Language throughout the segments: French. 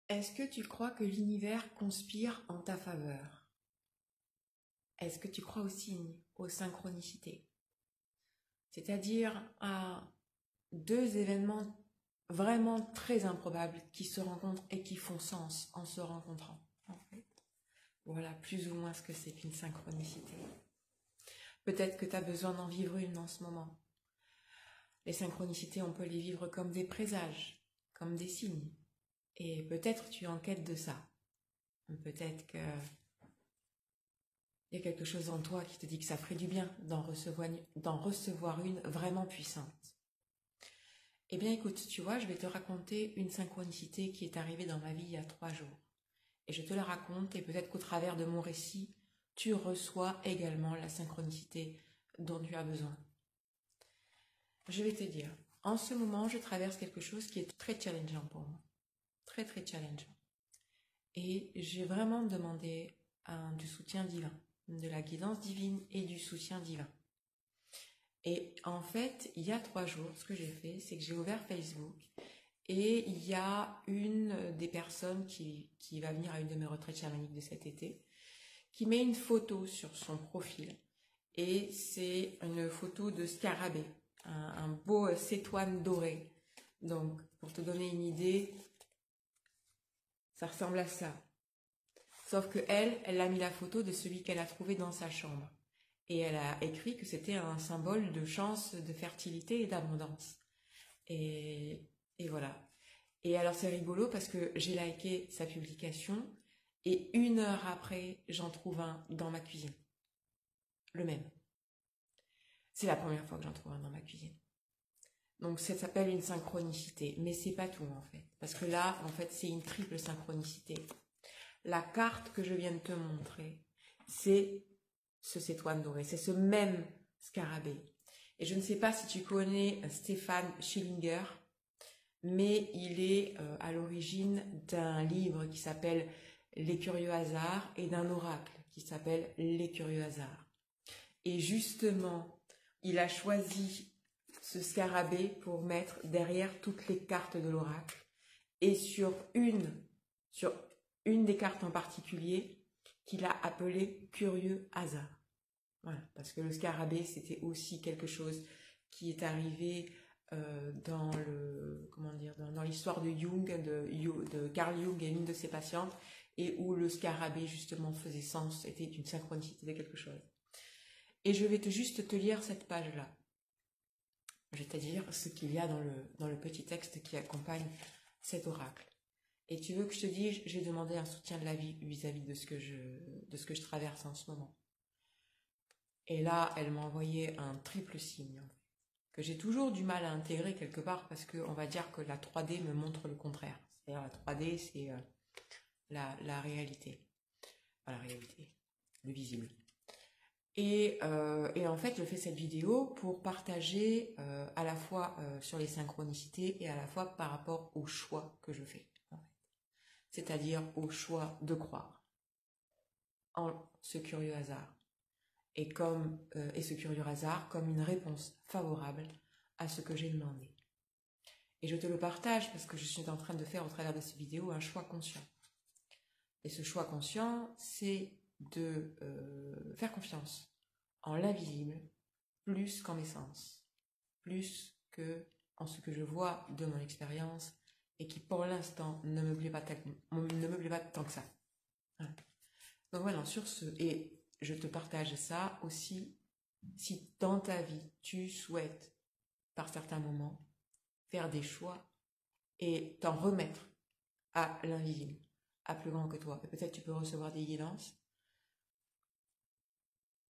Est-ce que tu crois que l'univers conspire en ta faveur? Est-ce que tu crois aux signes, aux synchronicités? C'est-à-dire à deux événements vraiment très improbables qui se rencontrent et qui font sens en se rencontrant, en fait. Voilà plus ou moins ce que c'est qu'une synchronicité. Peut-être que tu as besoin d'en vivre une en ce moment. Les synchronicités, on peut les vivre comme des présages, comme des signes. Et peut-être tu es en quête de ça. Peut-être que il y a quelque chose en toi qui te dit que ça ferait du bien d'en recevoir une vraiment puissante. Eh bien écoute, tu vois, je vais te raconter une synchronicité qui est arrivée dans ma vie il y a 3 jours. Et je te la raconte et peut-être qu'au travers de mon récit, tu reçois également la synchronicité dont tu as besoin. Je vais te dire, en ce moment, je traverse quelque chose qui est très challengeant pour moi. Très très challengeant. Et j'ai vraiment demandé du soutien divin, de la guidance divine et du soutien divin. Et en fait, il y a 3 jours, ce que j'ai fait, c'est que j'ai ouvert Facebook et il y a une des personnes qui va venir à une de mes retraites chamaniques de cet été, qui met une photo sur son profil. Et c'est une photo de scarabée, un beau cétoine doré. Donc, pour te donner une idée, ça ressemble à ça. Sauf que elle a mis la photo de celui qu'elle a trouvé dans sa chambre. Et elle a écrit que c'était un symbole de chance, de fertilité et d'abondance. Et, et voilà. Et alors c'est rigolo parce que j'ai liké sa publication et 1 heure après, j'en trouve un dans ma cuisine. Le même. C'est la première fois que j'en trouve un dans ma cuisine. Donc ça s'appelle une synchronicité. Mais c'est pas tout en fait. Parce que là, en fait, c'est une triple synchronicité. La carte que je viens de te montrer, c'est ce cétoine doré, c'est ce même scarabée. Et je ne sais pas si tu connais Stéphane Schillinger, mais il est à l'origine d'un livre qui s'appelle Les Curieux Hasards et d'un oracle qui s'appelle Les Curieux Hasards. Et justement, il a choisi ce scarabée pour mettre derrière toutes les cartes de l'oracle. Et sur une des cartes en particulier, qu'il a appelée Curieux Hasard. Voilà, parce que le scarabée, c'était aussi quelque chose qui est arrivé dans dans l'histoire de Jung, de Carl Jung et une de ses patientes, et où le scarabée justement faisait sens, était une synchronicité de quelque chose. Et je vais juste te lire cette page-là. Je vais te dire ce qu'il y a dans le petit texte qui accompagne cet oracle. Et tu veux que je te dise, j'ai demandé un soutien de la vie vis-à-vis de ce que je traverse en ce moment. Et là, elle m'a envoyé un triple signe, que j'ai toujours du mal à intégrer quelque part parce qu'on va dire que la 3D me montre le contraire. C'est-à-dire la 3D, c'est la réalité. Pas la réalité, le visible. Et en fait, je fais cette vidéo pour partager à la fois sur les synchronicités et à la fois par rapport au choix que je fais. C'est-à-dire au choix de croire en ce curieux hasard. Et ce curieux hasard comme une réponse favorable à ce que j'ai demandé. Et je te le partage parce que je suis en train de faire au travers de ces vidéos un choix conscient. Et ce choix conscient, c'est de faire confiance en l'invisible plus qu'en mes sens, plus que en ce que je vois de mon expérience et qui pour l'instant ne me plaît pas tant que ça. Voilà. Donc voilà, sur ce, et je te partage ça aussi si dans ta vie tu souhaites par certains moments faire des choix et t'en remettre à l'invisible, à plus grand que toi. Et peut-être tu peux recevoir des guidances.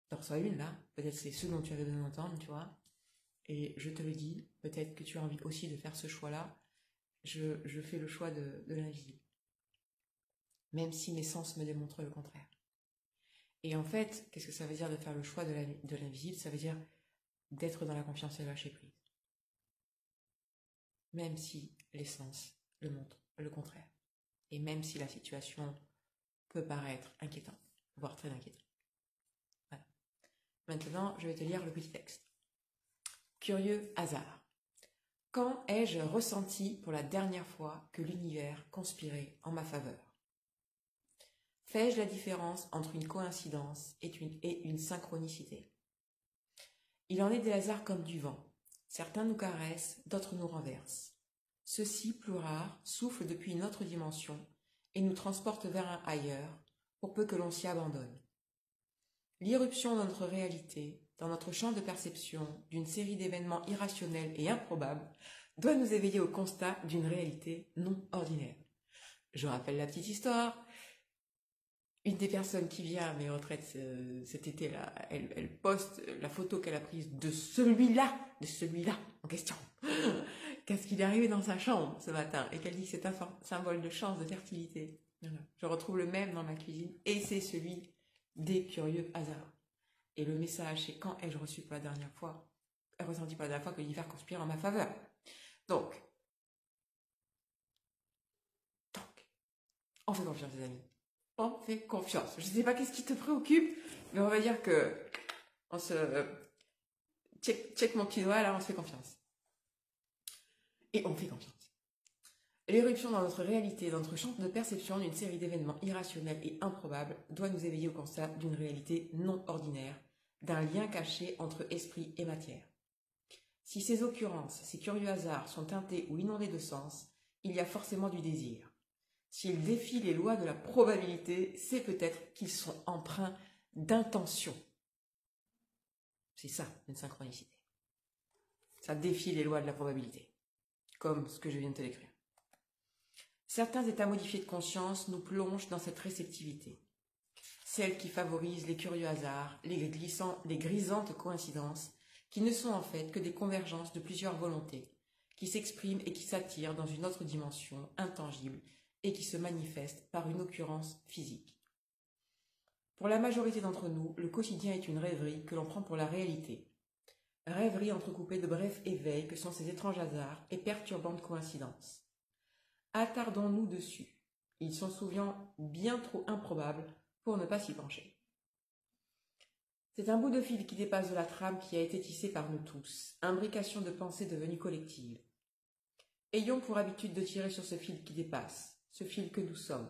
T'en reçois une là, peut-être c'est ce dont tu avais besoin d'entendre, tu vois. Et je te le dis, peut-être que tu as envie aussi de faire ce choix-là. Je fais le choix de l'invisible. Même si mes sens me démontrent le contraire. Et en fait, qu'est-ce que ça veut dire de faire le choix de l'invisible? Ça veut dire d'être dans la confiance et le lâcher prise. Même si les sens le montrent le contraire. Et même si la situation peut paraître inquiétante, voire très inquiétante. Voilà. Maintenant, je vais te lire le petit texte. Curieux hasard. Quand ai-je ressenti pour la dernière fois que l'univers conspirait en ma faveur? Fais-je la différence entre une coïncidence et une synchronicité? Il en est des hasards comme du vent. Certains nous caressent, d'autres nous renversent. Ceux-ci, plus rares, soufflent depuis une autre dimension et nous transportent vers un ailleurs, pour peu que l'on s'y abandonne. L'irruption de notre réalité, dans notre champ de perception, d'une série d'événements irrationnels et improbables, doit nous éveiller au constat d'une réalité non ordinaire. Je rappelle la petite histoire. Une des personnes qui vient à mes retraites cet été-là, elle poste la photo qu'elle a prise de celui-là en question. Qu'est-ce qu'il est arrivé dans sa chambre ce matin et qu'elle dit que c'est un symbole de chance, de fertilité. Voilà. Je retrouve le même dans ma cuisine et c'est celui des curieux hasards. Et le message, c'est quand ai-je ressenti pour la dernière fois que l'hiver conspire en ma faveur. Donc, on fait confiance les amis. On fait confiance. Je ne sais pas qu'est-ce qui te préoccupe, mais on va dire que on se check mon petit doigt là, on se fait confiance. Et on fait confiance. L'éruption dans notre réalité, dans notre champ de perception d'une série d'événements irrationnels et improbables doit nous éveiller au constat d'une réalité non ordinaire, d'un lien caché entre esprit et matière. Si ces occurrences, ces curieux hasards sont teintés ou inondés de sens, il y a forcément du désir. S'ils défient les lois de la probabilité, c'est peut-être qu'ils sont empreints d'intention. C'est ça, une synchronicité. Ça défie les lois de la probabilité, comme ce que je viens de te décrire. Certains états modifiés de conscience nous plongent dans cette réceptivité, celle qui favorise les curieux hasards, les grisantes coïncidences, qui ne sont en fait que des convergences de plusieurs volontés, qui s'expriment et qui s'attirent dans une autre dimension intangible et qui se manifestent par une occurrence physique. Pour la majorité d'entre nous, le quotidien est une rêverie que l'on prend pour la réalité. Rêverie entrecoupée de brefs éveils que sont ces étranges hasards et perturbantes coïncidences. Attardons-nous dessus. Ils sont souvent bien trop improbables pour ne pas s'y pencher. C'est un bout de fil qui dépasse de la trame qui a été tissée par nous tous, imbrication de pensées devenue collective. Ayons pour habitude de tirer sur ce fil qui dépasse, ce fil que nous sommes.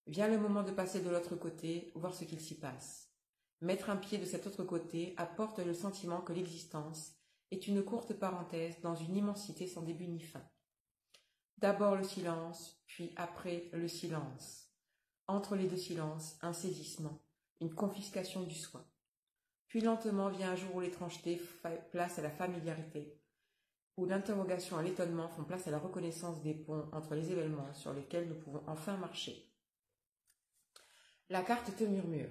Vient le moment de passer de l'autre côté, voir ce qu'il s'y passe. Mettre un pied de cet autre côté apporte le sentiment que l'existence est une courte parenthèse dans une immensité sans début ni fin. D'abord le silence, puis après le silence. Entre les deux silences, un saisissement, une confiscation du soi. Puis lentement vient un jour où l'étrangeté fait place à la familiarité, où l'interrogation et l'étonnement font place à la reconnaissance des ponts entre les événements sur lesquels nous pouvons enfin marcher. La carte te murmure.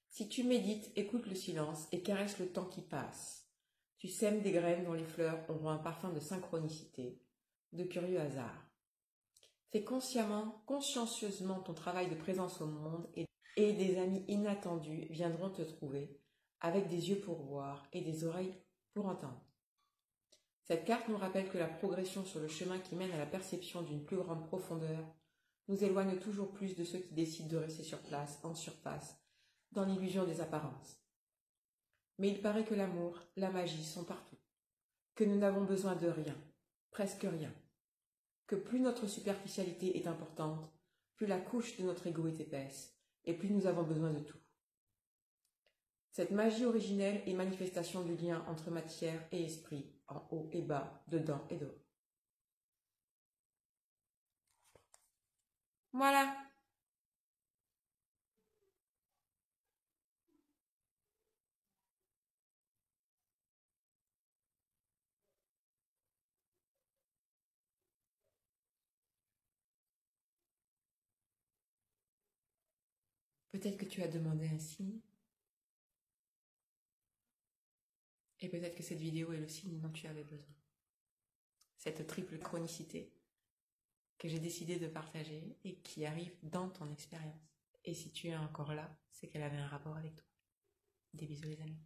Si tu médites, écoute le silence et caresse le temps qui passe. Tu sèmes des graines dont les fleurs auront un parfum de synchronicité, de curieux hasard. Fais consciemment, consciencieusement ton travail de présence au monde et des amis inattendus viendront te trouver avec des yeux pour voir et des oreilles pour entendre. Cette carte nous rappelle que la progression sur le chemin qui mène à la perception d'une plus grande profondeur nous éloigne toujours plus de ceux qui décident de rester sur place, en surface, dans l'illusion des apparences. Mais il paraît que l'amour, la magie sont partout, que nous n'avons besoin de rien, presque rien, que plus notre superficialité est importante, plus la couche de notre ego est épaisse, et plus nous avons besoin de tout. Cette magie originelle est manifestation du lien entre matière et esprit, en haut et bas, dedans et dehors. Voilà. Peut-être que tu as demandé un signe, et peut-être que cette vidéo est le signe dont tu avais besoin. Cette triple chronicité que j'ai décidé de partager et qui arrive dans ton expérience. Et si tu es encore là, c'est qu'elle avait un rapport avec toi. Des bisous les amis.